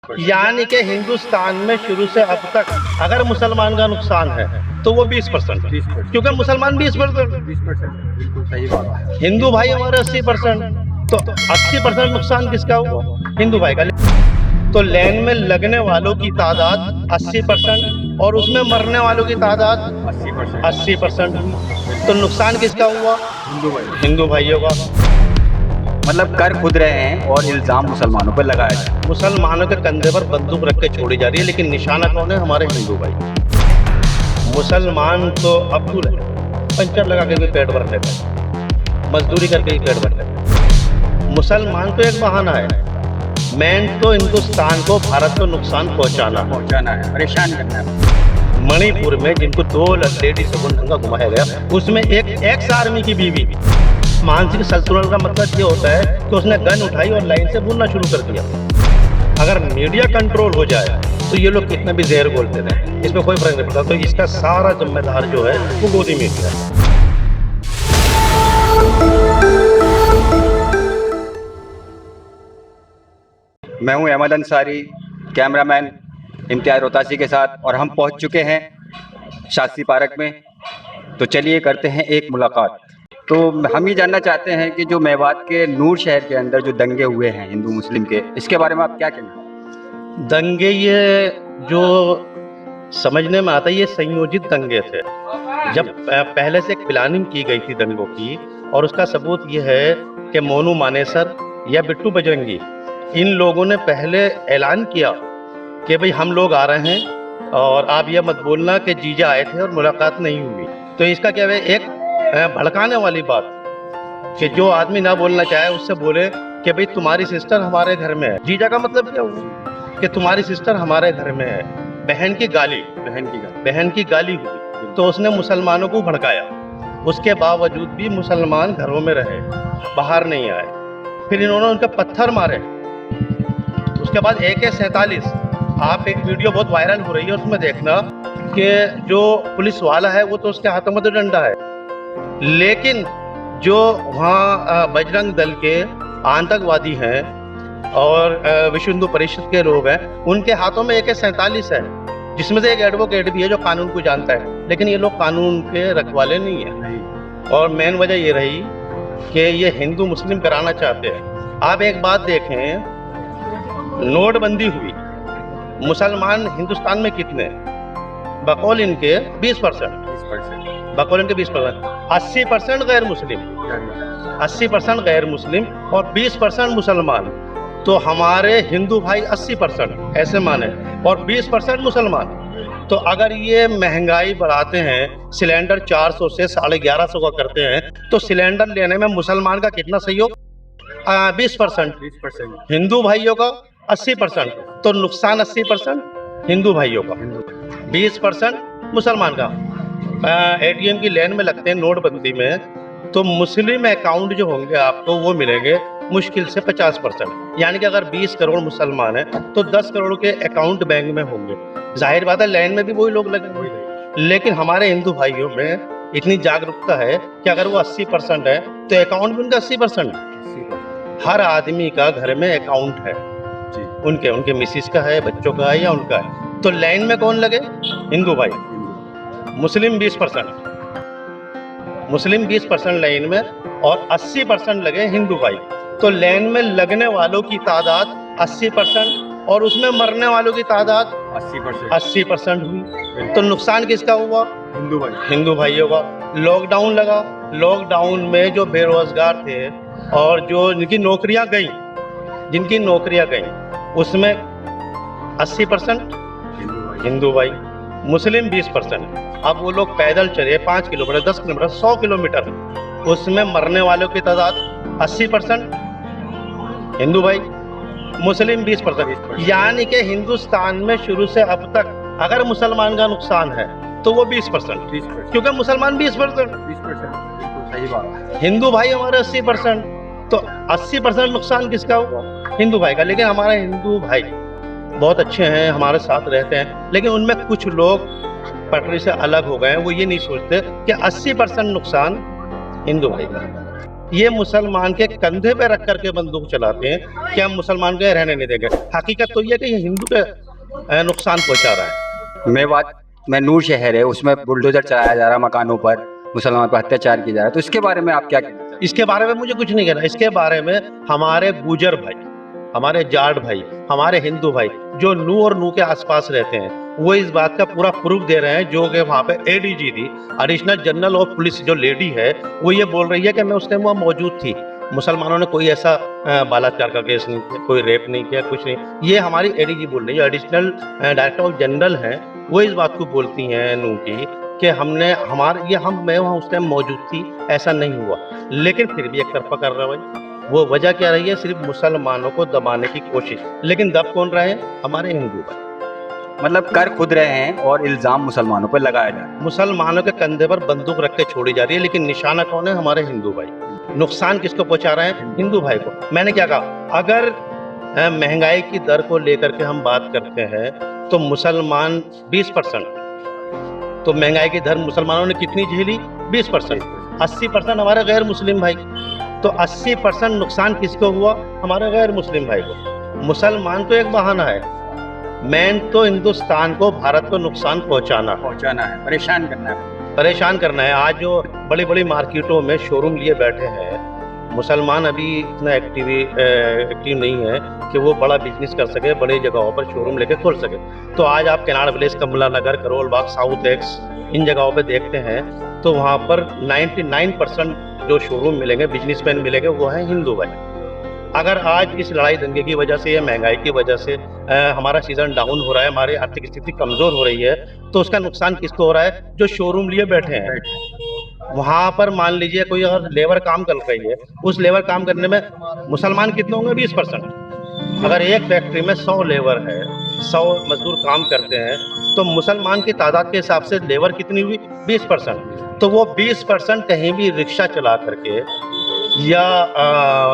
यानी कि हिंदुस्तान में शुरू से अब तक अगर मुसलमान का नुकसान है तो वो 20%, क्योंकि मुसलमान 20%, बिल्कुल सही बात है। हिंदू भाई हमारे 80%, तो 80% नुकसान किसका हुआ? हिंदू भाई का। तो लैन में लगने वालों की तादाद 80% और उसमें मरने वालों की तादाद 80% हुई, तो नुकसान किसका हुआ? हिंदू भाइयों का। मतलब कर खुद रहे हैं और इल्जाम मुसलमानों पर लगाया जाए। मुसलमानों के कंधे पर बंदूक रख के छोड़ी जा रही है, लेकिन निशाना कौन है? हमारे हिंदू भाई। मुसलमान तो अब्दुल है, पंचर लगा के भी पेट भर लेता है, मजदूरी करके ही पेट भर लेता है। मुसलमान तो एक बहाना है, मेन तो हिंदुस्तान को, भारत को नुकसान पहुंचाना है, परेशान करना है। मणिपुर में जिनको 2 लेडीज को नंगा घुमाया गया, उसमें एक एक्स आर्मी की बीवी। मानसिक संतुलन का मतलब ये होता है कि उसने गन उठाई और लाइन से बोलना शुरू कर दिया। अगर मीडिया कंट्रोल हो जाए तो ये लोग कितने भी जहर बोलते रहे, इसमें कोई फर्क नहीं पड़ता। तो इसका सारा जिम्मेदार जो है वो मोदी मीडिया है। मैं हूं अहमद अंसारी, कैमरामैन इम्तियाज रोहतासी के साथ, और हम पहुंच चुके हैं शास्त्री पार्क में। तो चलिए करते हैं एक मुलाकात। तो हम ये जानना चाहते हैं कि जो मेवात के नूर शहर के अंदर जो दंगे हुए हैं हिंदू मुस्लिम के, इसके बारे में आप क्या कहेंगे? दंगे ये जो समझने में आता है, ये संयोजित दंगे थे। जब पहले से एक प्लानिंग की गई थी दंगों की, और उसका सबूत ये है कि मोनू मानेसर या बिट्टू बजरंगी, इन लोगों ने पहले ऐलान किया कि भाई हम लोग आ रहे हैं और आप ये मत बोलना कि जीजा आए थे और मुलाकात नहीं हुई। तो इसका क्या है, एक भड़काने वाली बात कि जो आदमी ना बोलना चाहे उससे बोले कि भाई तुम्हारी सिस्टर हमारे घर में है। जीजा का मतलब क्या हुआ कि तुम्हारी सिस्टर हमारे घर में है। बहन की गाली हुई, तो उसने मुसलमानों को भड़काया। उसके बावजूद भी मुसलमान घरों में रहे, बाहर नहीं आए। फिर इन्होंने उनका पत्थर मारे। उसके बाद AK-47, आप एक वीडियो बहुत वायरल हो रही है, उसमें देखना कि जो पुलिस वाला है वो तो उसके हाथों में तो डंडा है, लेकिन जो वहाँ बजरंग दल के आतंकवादी हैं और विश्व हिंदू परिषद के लोग हैं, उनके हाथों में AK-47 है, जिसमें से एक एडवोकेट भी है जो कानून को जानता है। लेकिन ये लोग कानून के रखवाले नहीं है। और मेन वजह ये रही कि ये हिंदू मुस्लिम कराना चाहते हैं। आप एक बात देखें, नोटबंदी हुई, मुसलमान हिंदुस्तान में कितने? बकौल इनके 20%, बकौल इनके 20%, 80% गैर मुस्लिम, 80% गैर मुस्लिम और 20% मुसलमान। तो हमारे हिंदू भाई 80% ऐसे माने, और 20% मुसलमान। तो अगर ये महंगाई बढ़ाते हैं, सिलेंडर 400 से 1150 का करते हैं, तो सिलेंडर लेने में मुसलमान का कितना सहयोग? 20%। हिंदू भाइयों का 80%, तो नुकसान 80% हिंदू भाइयों का, 20% मुसलमान का। ATM की लाइन में लगते हैं नोटबंदी में, तो मुस्लिम अकाउंट जो होंगे आपको वो मिलेंगे मुश्किल से 50%। यानी कि अगर 20 करोड़ मुसलमान हैं तो 10 करोड़ के अकाउंट बैंक में होंगे। जाहिर बात है लाइन में भी वही लोग लगेंगे। लेकिन हमारे हिंदू भाइयों में इतनी जागरूकता है कि अगर वो 80% है तो अकाउंट भी उनका 80%। हर आदमी का घर में अकाउंट है, उनके मिसिस का है, बच्चों का है या उनका है। तो लाइन में कौन लगे? हिंदू भाई। मुस्लिम 20% लाइन में, और 80% लगे हिंदू भाई। तो लाइन में लगने वालों की तादाद 80% और उसमें मरने वालों की तादाद 80% हुई, तो नुकसान किसका हुआ? हिंदू भाइयों का। लॉकडाउन लगा, लॉकडाउन में जो बेरोजगार थे और जो जिनकी नौकरियां गई, उसमें 80% हिंदू भाई, मुस्लिम 20%। अब वो लोग पैदल चले 5 किलोमीटर, 10 किलोमीटर, 100 किलोमीटर, उसमें मरने वालों की तादाद 80% हिंदू भाई, मुस्लिम 20%। यानी कि हिंदुस्तान में शुरू से अब तक अगर मुसलमान का नुकसान है तो वो 20%, क्योंकि मुसलमान 20%, सही बात। हिंदू भाई हमारे 80%, तो 80% नुकसान किसका हुआ? हिंदू भाई का। लेकिन हमारे हिंदू भाई बहुत अच्छे हैं, हमारे साथ रहते हैं, लेकिन उनमें कुछ लोग पटरी से अलग हो गए हैं। वो ये नहीं सोचते कि 80% नुकसान हिंदू भाई का। ये मुसलमान के कंधे पे रख करके बंदूक चलाते हैं कि हम मुसलमान को रहने नहीं देंगे। हकीकत तो ये है कि ये हिंदू के नुकसान पहुंचा रहा है। मेवात में नूर शहर है, उसमें बुलडोजर चलाया जा रहा है मकानों पर, मुसलमान पर अत्याचार किया जा रहा है, तो इसके बारे में आप क्या कहना चाहते हैं? इसके बारे में मुझे कुछ नहीं कहना। इसके बारे में हमारे गुजर भाई, हमारे जाट भाई, हमारे हिंदू भाई जो नू और नू के आसपास रहते हैं, वो इस बात का पूरा प्रूफ दे रहे हैं। जो कि वहाँ पे एडीजी थी, एडिशनल जनरल ऑफ पुलिस जो लेडी है, वो ये बोल रही है कि मैं उस टाइम वहाँ मौजूद थी, मुसलमानों ने कोई ऐसा बलात्कार का केस नहीं किया, कोई रेप नहीं किया, कुछ नहीं। ये हमारी एडीजी बोल रही है, एडिशनल डायरेक्टर ऑफ जनरल हैं, वो इस बात को बोलती हैं नू की कि हमने मैं वहाँ उस टाइम मौजूद थी, ऐसा नहीं हुआ। लेकिन फिर भी एक तरफा कर रहा है भाई। वो वजह क्या रही है? सिर्फ मुसलमानों को दबाने की कोशिश। लेकिन दब कौन रहे हैं? हमारे हिंदू भाई। मतलब कर खुद रहे हैं और इल्ज़ाम मुसलमानों पर लगाया जा रहा है। मुसलमानों के कंधे पर बंदूक रख के छोड़ी जा रही है, लेकिन निशाना कौन है? हमारे हिंदू भाई। नुकसान किसको पहुंचा रहे हैं? हिंदू भाई को। मैंने क्या कहा, अगर महंगाई की दर को लेकर के हम बात करते हैं तो मुसलमान 20%, तो महंगाई की दर मुसलमानों ने कितनी झेली? 20%। 80% हमारे गैर मुस्लिम भाई। तो 80% नुकसान किसको हुआ? हमारे गैर मुस्लिम भाई को। मुसलमान तो एक बहाना है, मेन तो हिंदुस्तान को, भारत को नुकसान पहुंचाना है, परेशान करना है। परेशान करना है। आज जो बड़ी बड़ी मार्केटों में शोरूम लिए बैठे हैं, मुसलमान अभी इतना एक्टिव नहीं है कि वो बड़ा बिजनेस कर सके, बड़ी जगहों पर शोरूम लेके खोल सके। तो आज आप केनाड विलेज, कमला नगर, करोल बाग, साउथ एक्स, इन जगहों पे देखते हैं तो वहाँ पर 99% जो शोरूम मिलेंगे, बिजनेसमैन मिलेंगे, वो है हिंदू भाई। अगर आज इस लड़ाई दंगे की वजह से या महंगाई की वजह से हमारा सीजन डाउन हो रहा है, हमारी आर्थिक स्थिति कमज़ोर हो रही है, तो उसका नुकसान किसको हो रहा है? जो शोरूम लिए बैठे हैं। वहाँ पर मान लीजिए कोई अगर लेबर काम कर रही है, उस लेबर काम करने में मुसलमान कितने होंगे? 20%। अगर एक फैक्ट्री में 100 लेबर है, 100 मजदूर काम करते हैं, तो मुसलमान की तादाद के हिसाब से लेबर कितनी हुई? 20%। तो वो 20% कहीं भी रिक्शा चला करके या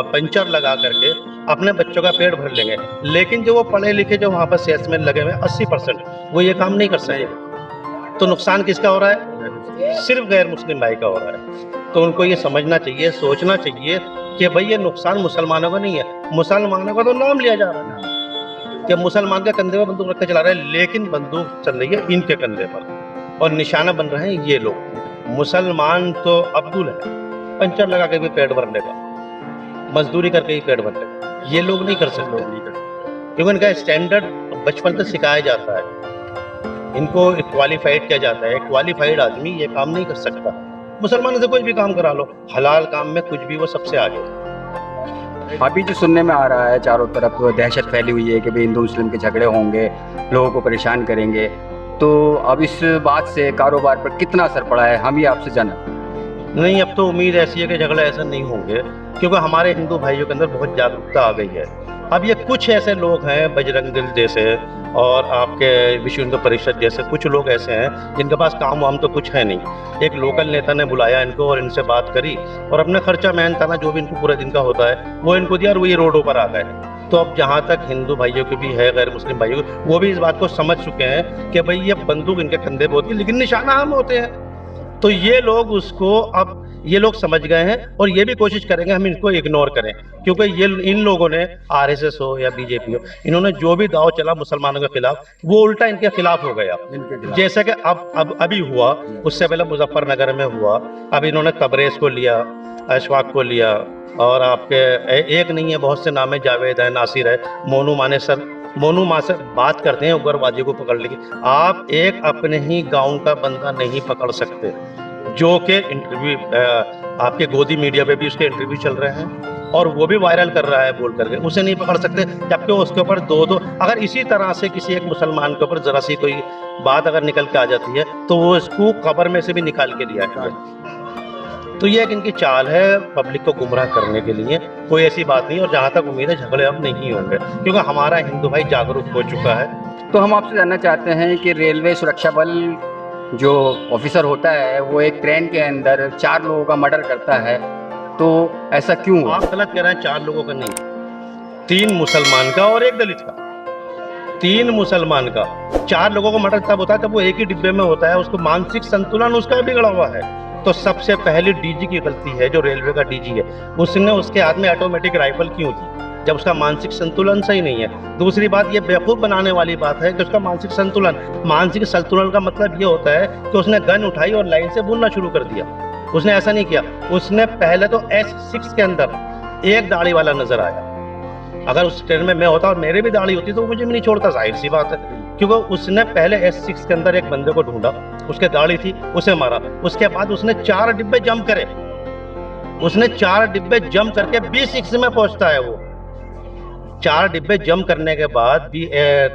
पंचर लगा करके अपने बच्चों का पेट भर लेंगे। लेकिन जो वो पढ़े लिखे जो वहाँ पर सेल्समैन लगे हुए 80%, वो ये काम नहीं कर सकेंगे। तो नुकसान किसका हो रहा है? सिर्फ गैर मुस्लिम भाई का हो रहा है। तो उनको ये समझना चाहिए, सोचना चाहिए कि भाई ये नुकसान मुसलमानों का नहीं है। मुसलमानों का तो नाम लिया जा रहा है कि मुसलमान के कंधे पर बंदूक रख के चला रहे हैं, लेकिन बंदूक चल रही है इनके कंधे पर और निशाना बन रहे हैं ये लोग। मुसलमान तो अब्दुल है, पंचर लगा के भी पेट भर लेगा, मजदूरी करके ही पेट भर लेगा। ये लोग नहीं कर सकते, क्योंकि इनका स्टैंडर्ड बचपन से सिखाया जाता है, इनको क्वालिफाइड किया जाता है। क्वालिफाइड आदमी ये काम नहीं कर सकता। मुसलमानों से कोई भी काम करा लो, हलाल काम में कुछ भी वो सबसे आगे। अभी जो सुनने में आ रहा है चारों तरफ दहशत फैली हुई है कि भाई हिंदू मुस्लिम के झगड़े होंगे, लोगों को परेशान करेंगे, तो अब इस बात से कारोबार पर कितना असर पड़ा है, हम ये आपसे जाना। नहीं, अब तो उम्मीद ऐसी है कि झगड़े ऐसे नहीं होंगे, क्योंकि हमारे हिंदू भाइयों के अंदर बहुत जागरूकता आ गई है। अब ये कुछ ऐसे लोग हैं, बजरंग दल जैसे और आपके विश्व हिंदू परिषद जैसे कुछ लोग ऐसे हैं जिनके पास काम वाम तो कुछ है नहीं। एक लोकल नेता ने बुलाया इनको और इनसे बात करी और अपना खर्चा मेहनताना जो भी इनको पूरे दिन का होता है वो इनको दिया और वो ये रोडों पर आ गए। तो अब जहाँ तक हिंदू भाइयों की भी है, गैर मुस्लिम भाइयों की, वो भी इस बात को समझ चुके हैं कि भाई ये बंदूक इनके कंधे पे होती है, लेकिन निशाना हम होते हैं। तो ये लोग उसको अब ये लोग समझ गए हैं और ये भी कोशिश करेंगे हम इनको इग्नोर करें, क्योंकि ये इन लोगों ने आरएसएस हो या बीजेपी हो, इन्होंने जो भी दाव चला मुसलमानों के खिलाफ, वो उल्टा इनके खिलाफ हो गया। जैसे कि अब अभी हुआ, उससे पहले मुजफ्फरनगर में हुआ, अब इन्होंने तबरेज को लिया, अशफाक को लिया, और आपके एक नहीं है, बहुत से नाम है, जावेद है, नासिर है, मोनू मानेसर। मोनू माँ से बात करते हैं उग्रवादियों को पकड़ लेंगे। आप एक अपने ही गांव का बंदा नहीं पकड़ सकते, जो कि इंटरव्यू आपके गोदी मीडिया पे भी उसके इंटरव्यू चल रहे हैं और वो भी वायरल कर रहा है बोल करके, उसे नहीं पकड़ सकते। जबकि उसके ऊपर दो अगर इसी तरह से किसी एक मुसलमान के ऊपर जरा सी कोई बात अगर निकल के आ जाती है तो वो इसको कब्र में से भी निकाल के दिया है। तो ये एक इनकी चाल है पब्लिक को गुमराह करने के लिए, कोई ऐसी बात नहीं। और जहाँ तक उम्मीद है झगड़े अब नहीं होंगे, क्योंकि हमारा हिंदू भाई जागरूक हो चुका है। तो हम आपसे जानना चाहते हैं कि रेलवे सुरक्षा बल जो ऑफिसर होता है वो एक ट्रेन के अंदर 4 लोगों का मर्डर करता है, तो ऐसा क्यों हुआ? आप गलत कह रहे हैं, 4 लोगों का नहीं, 3 मुसलमान का और 1 दलित का। 3 मुसलमान का, 4 लोगों का मर्डर तब होता है जब वो एक ही डिब्बे में होता है, उसको मानसिक संतुलन उसका बिगड़ा हुआ है। तो सबसे पहली डीजी की गलती है, जो रेलवे का डीजी है, उसने उसके हाथ में ऑटोमेटिक राइफल क्यों दी जब उसका मानसिक संतुलन सही नहीं है। दूसरी बात, ये बेवकूफ़ बनाने वाली बात है कि उसका मानसिक संतुलन का मतलब ये होता है कि उसने गन उठाई और लाइन से बोलना शुरू कर दिया। उसने ऐसा नहीं किया। उसने पहले तो S6 के अंदर एक दाढ़ी वाला नजर आया। अगर उस ट्रेन में मैं होता और मेरे भी दाढ़ी होती तो वो मुझे भी नहीं छोड़ता, जाहिर सी बात है। क्योंकि उसने पहले S6 के अंदर एक बंदे को ढूंढा, उसके दाढ़ी थी, उसे मारा। उसके बाद उसने 4 डिब्बे जंप करे। उसने 4 डिब्बे जंप करके B6 में पहुंचता है। वो 4 डिब्बे जंप करने के बाद भी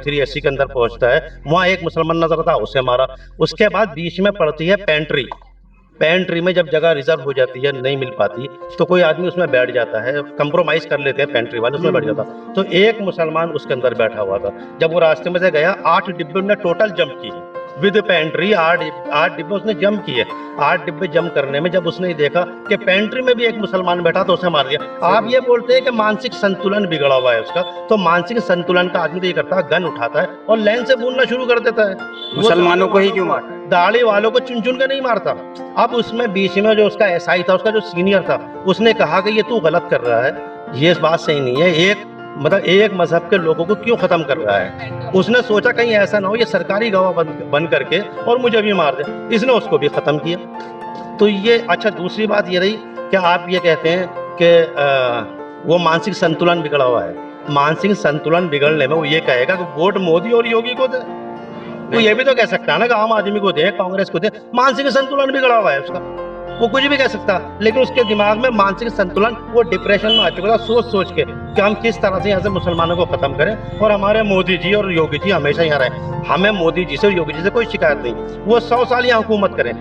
380 के अंदर पहुंचता है। वहां एक मुसलमान नजर था, उसे मारा। उसके बाद बीच में पड़ती है पेंट्री। पेंट्री में जब जगह रिजर्व हो जाती है, नहीं मिल पाती, तो कोई आदमी उसमें बैठ जाता है, कंप्रोमाइज कर लेते हैं पेंट्री वाले, उसमें बैठ जाता। तो एक मुसलमान उसके अंदर बैठा हुआ था। जब वो रास्ते में से गया, 8 डिब्बे ने टोटल जंप की विद पेंट्री। 8 डिब्बे उसने जंप किए। 8 डिब्बे जंप करने में जब उसने देखा कि पेंट्री में भी एक मुसलमान बैठा, तो उसे मार दिया। आप ये बोलते हैं कि मानसिक संतुलन बिगड़ा हुआ है उसका, तो मानसिक संतुलन का आदमी तो ये करता है, गन उठाता है और लाइन से बोलना शुरू कर देता है। मुसलमानों को ही क्यों मारता है? दाढ़ी वालों को चुन चुन के नहीं मारता। अब उसमें बीच में जो उसका एसआई था, उसका जो सीनियर था, उसने कहा कि ये तू गलत कर रहा है, ये बात सही नहीं है। एक मजहब के लोगों को क्यों खत्म कर रहा है। उसने सोचा कहीं ऐसा ना हो ये सरकारी गवाह बन करके और मुझे भी मार दे। इसने उसको भी खत्म किया। तो ये अच्छा, दूसरी बात ये रही कि आप ये कहते हैं कि वो मानसिक संतुलन बिगड़ा हुआ है। मानसिक संतुलन बिगड़ने में वो ये कहेगा कि वोट मोदी और योगी को दे। वो ये भी तो कह सकता है ना कि आम आदमी को दे, कांग्रेस को दे। मानसिक संतुलन बिगड़ा हुआ है उसका, वो कुछ भी कह सकता। लेकिन उसके दिमाग में मानसिक संतुलन, वो डिप्रेशन में आ चुका था सोच के कि हम किस तरह से यहाँ से मुसलमानों को खत्म करें और हमारे मोदी जी और योगी जी हमेशा यहाँ रहें। हमें मोदी जी से और योगी जी से कोई शिकायत नहीं, वो 100 साल यहाँ हुकूमत करें।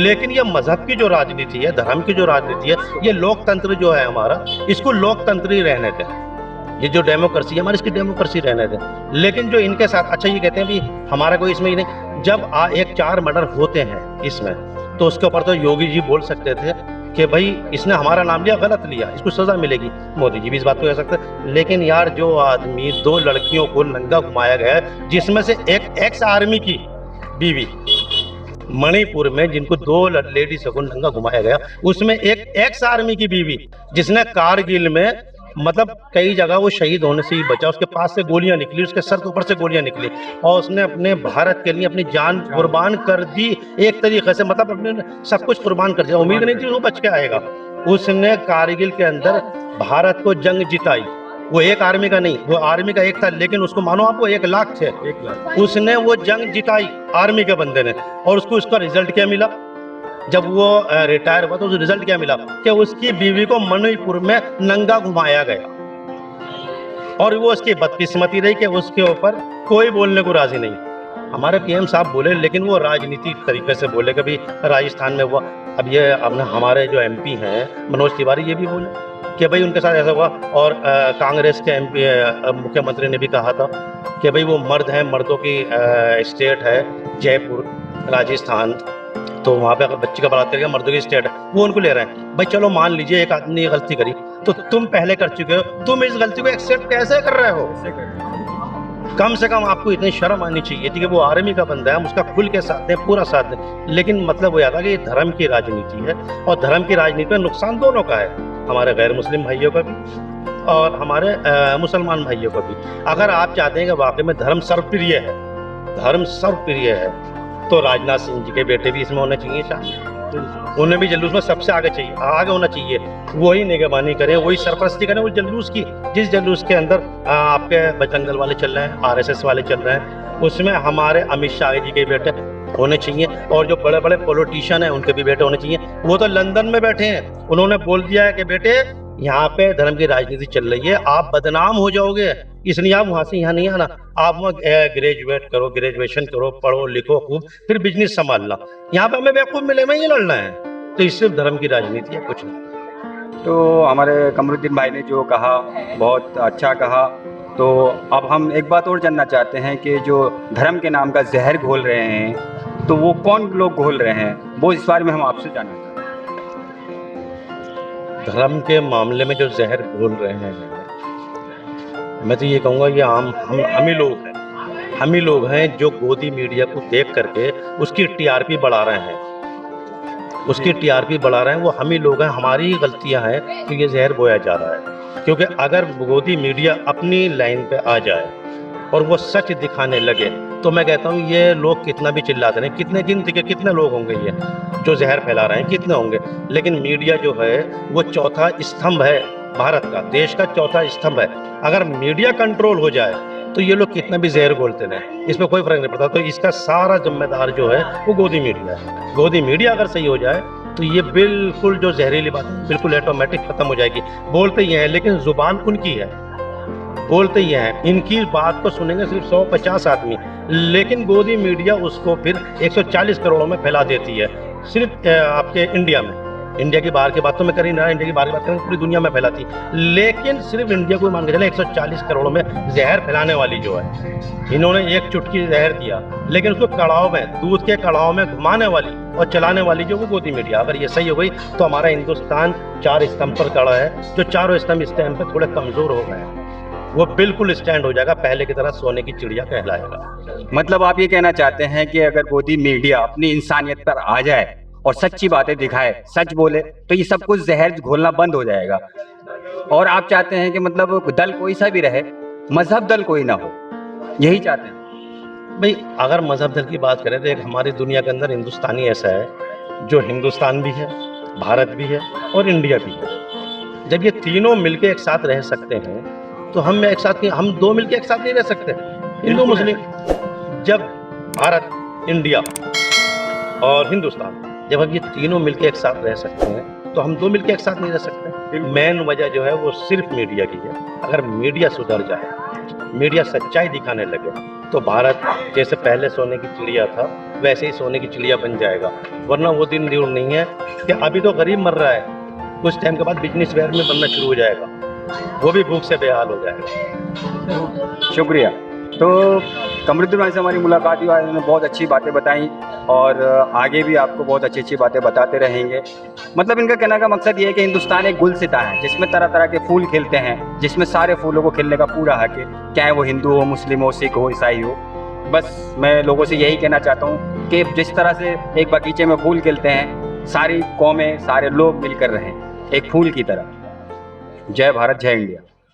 लेकिन ये मजहब की जो राजनीति है, धर्म की जो राजनीति है, ये लोकतंत्र जो है हमारा, इसको लोकतंत्र ही रहने दें। ये जो डेमोक्रेसी है हमारी, इसकी डेमोक्रेसी रहने दें। लेकिन जो इनके साथ, अच्छा ये कहते हैं भी हमारा कोई इसमें ही नहीं। जब 4 मर्डर होते हैं इसमें, तो उसके ऊपर तो योगी जी बोल सकते थे कि भाई इसने हमारा नाम लिया, गलत लिया, इसको सजा मिलेगी। मोदी जी भी इस बात को कह सकते हैं। लेकिन यार, जो आदमी 2 लड़कियों को नंगा घुमाया गया है, जिसमें से एक एक्स आर्मी की बीवी, मणिपुर में जिनको 2 लेडीज को नंगा घुमाया गया, उसमें एक एक्स आर्मी की बीवी, जिसने कारगिल में मतलब कई जगह वो शहीद होने से ही बचा। उसके पास से गोलियां निकली, उसके सर के ऊपर से गोलियां निकली, और उसने अपने भारत के लिए अपनी जान कुर्बान कर दी एक तरीके से। मतलब अपने सब कुछ कुर्बान कर दिया। उम्मीद नहीं थी वो बच के आएगा। उसने कारगिल के अंदर भारत को जंग जिताई। वो एक आर्मी का नहीं, वो आर्मी का एक था, लेकिन उसको मानो आपको 1 लाख थे। 1 लाख। उसने वो जंग जिताई आर्मी के बंदे ने। और उसको उसका रिजल्ट क्या मिला? जब वो रिटायर हुआ तो उस रिजल्ट क्या मिला कि उसकी बीवी को मणिपुर में नंगा घुमाया गया। और वो उसकी बदकिस्मती रही कि उसके ऊपर कोई बोलने को राजी नहीं। हमारे पीएम साहब बोले, लेकिन वो राजनीतिक तरीके से बोले। कभी राजस्थान में हुआ, अब हमारे जो एमपी हैं मनोज तिवारी, ये भी बोले कि भाई उनके साथ ऐसा हुआ। और कांग्रेस के एमपी मुख्यमंत्री ने भी कहा था कि भाई वो मर्द हैं, मर्दों की स्टेट है जयपुर राजस्थान, तो वहाँ पे अगर बच्ची का बलात्कार किया, मर्दों की स्टेट है, वो उनको ले रहे हैं। भाई चलो मान लीजिए एक आदमी ने गलती करी, तो तुम पहले कर चुके हो, तुम इस गलती को एक्सेप्ट कैसे कर रहे हो? कम से कम आपको इतनी शर्म आनी चाहिए थी कि वो आर्मी का बंदा है, हम उसका खुल के साथ दें, पूरा साथ दें। लेकिन मतलब वो याद था कि ये धर्म की राजनीति है, और धर्म की राजनीति में नुकसान दोनों का है, हमारे गैर मुस्लिम भाइयों का भी और हमारे मुसलमान भाइयों का भी। अगर आप चाहते हैं कि वाकई में धर्म सर्वप्रिय है, धर्म सर्वप्रिय है, तो राजनाथ सिंह जी के बेटे भी इसमें होने चाहिए शामिल। उन्हें भी जल्लूस में सबसे आगे होना चाहिए। वही निगरानी करें, वही सरपरस्ती करें उस जल्लूस की, जिस जल्लूस के अंदर आपके बजरंग दल वाले चल रहे हैं, आरएसएस वाले चल रहे हैं। उसमें हमारे अमित शाह जी के बेटे होने चाहिए, और जो बड़े बड़े पॉलिटिशियन हैं उनके भी बेटे होने चाहिए। वो तो लंदन में बैठे हैं, उन्होंने बोल दिया है कि बेटे यहाँ पे धर्म की राजनीति चल रही है, आप बदनाम हो जाओगे, इसलिए आप वहाँ से यहाँ नहीं आना। आप वहाँ ग्रेजुएशन करो, पढ़ो लिखो खूब, फिर बिजनेस संभालना। यहाँ पे हमें बेवकूफ़ मिले में ये लड़ना है। तो इससे धर्म की राजनीति है, कुछ नहीं। तो हमारे कमरुद्दीन भाई ने जो कहा बहुत अच्छा कहा। तो अब हम एक बात और जानना चाहते हैं कि जो धर्म के नाम का जहर घोल रहे हैं, तो वो कौन लोग घोल रहे हैं, वो इस बारे में हम आपसे जानना चाहते हैं। धर्म के मामले में जो जहर घोल रहे हैं, मैं तो ये कहूँगा ये हम ही लोग हैं जो गोदी मीडिया को देख करके उसकी टीआरपी बढ़ा रहे हैं। उसकी टीआरपी बढ़ा रहे हैं, वो हम ही लोग हैं, हमारी ही गलतियां हैं कि ये जहर बोया जा रहा है। क्योंकि अगर गोदी मीडिया अपनी लाइन पे आ जाए और वो सच दिखाने लगे तो मैं कहता हूँ ये लोग कितना भी चिल्लाते रहे, कितने गिनती के कितने लोग होंगे ये जो जहर फैला रहे हैं, कितने होंगे, लेकिन मीडिया जो है वो चौथा स्तंभ है भारत का, देश का चौथा स्तंभ है। अगर मीडिया कंट्रोल हो जाए तो ये लोग कितना भी जहर घोलते रहें, इसमें कोई फर्क नहीं पड़ता। तो इसका सारा जिम्मेदार जो है वो गोदी मीडिया है। गोदी मीडिया अगर सही हो जाए तो ये बिल्कुल जो जहरीली बात है बिल्कुल ऑटोमेटिक खत्म हो जाएगी। बोलते ही हैं लेकिन जुबान उनकी है, बोलते ही हैं, इनकी बात को सुनेंगे सिर्फ 150 आदमी, लेकिन गोदी मीडिया उसको फिर 140 करोड़ों में फैला देती है। सिर्फ आपके इंडिया में, इंडिया की बाहर की बात तो मैं कर ही नहीं रहा, इंडिया की बाहर की बात करेंगे पूरी दुनिया में फैलाती, लेकिन सिर्फ इंडिया को मान के चले 140 करोड़ में जहर फैलाने वाली जो है, इन्होंने एक चुटकी जहर दिया, लेकिन उसको कड़ाव में, दूध के कड़ाव में घुमाने वाली और चलाने वाली जो वो गोदी मीडिया। अगर ये सही हो गई तो हमारा हिंदुस्तान 4 स्तंभ पर खड़ा है। जो चारों स्तंभ इस टाइम पर थोड़े कमज़ोर हो गए हैं, वो बिल्कुल स्टैंड हो जाएगा, पहले की तरह सोने की चिड़िया कहलाएगा। मतलब आप ये कहना चाहते हैं कि अगर गोदी मीडिया अपनी इंसानियत पर आ जाए और सच्ची बातें दिखाए, सच बोले, तो ये सब कुछ जहर घोलना बंद हो जाएगा। और आप चाहते हैं कि मतलब दल कोई सा भी रहे, मजहब दल कोई ना हो, यही चाहते हैं? भाई अगर मजहब दल की बात करें तो एक हमारी दुनिया के अंदर हिंदुस्तानी ऐसा है जो हिंदुस्तान भी है, भारत भी है और इंडिया भी है। जब ये तीनों मिलके एक साथ रह सकते हैं तो हम एक साथ, हम दो मिलके एक साथ नहीं रह सकते, हिंदू मुस्लिम। जब भारत, इंडिया और हिंदुस्तान, जब हम ये तीनों मिलके एक साथ रह सकते हैं तो हम दो मिलके एक साथ नहीं रह सकते। मेन वजह जो है वो सिर्फ मीडिया की है। अगर मीडिया सुधर जाए, मीडिया सच्चाई दिखाने लगे तो भारत जैसे पहले सोने की चिड़िया था वैसे ही सोने की चिड़िया बन जाएगा। वरना वो दिन दूर नहीं है कि अभी तो गरीब मर रहा है, कुछ टाइम के बाद बिजनेस वेयर में बनना शुरू हो जाएगा, वो भी भूख से बेहाल हो जाएगा। शुक्रिया। तो कमरुद्दीन भाई से हमारी मुलाकात हुई, उन्होंने बहुत अच्छी बातें बताई और आगे भी आपको बहुत अच्छी अच्छी बातें बताते रहेंगे। मतलब इनका कहने का मकसद ये है कि हिंदुस्तान एक गुलसिता है जिसमें तरह तरह के फूल खिलते हैं, जिसमें सारे फूलों को खिलने का पूरा हक है, चाहे वो हिंदू हो, मुस्लिम हो, सिख हो, ईसाई हो। बस मैं लोगों से यही कहना चाहता हूँ कि जिस तरह से एक बगीचे में फूल खिलते हैं, सारी कौमें, सारे लोग मिलकर रहें एक फूल की तरह। जय भारत, जय इंडिया।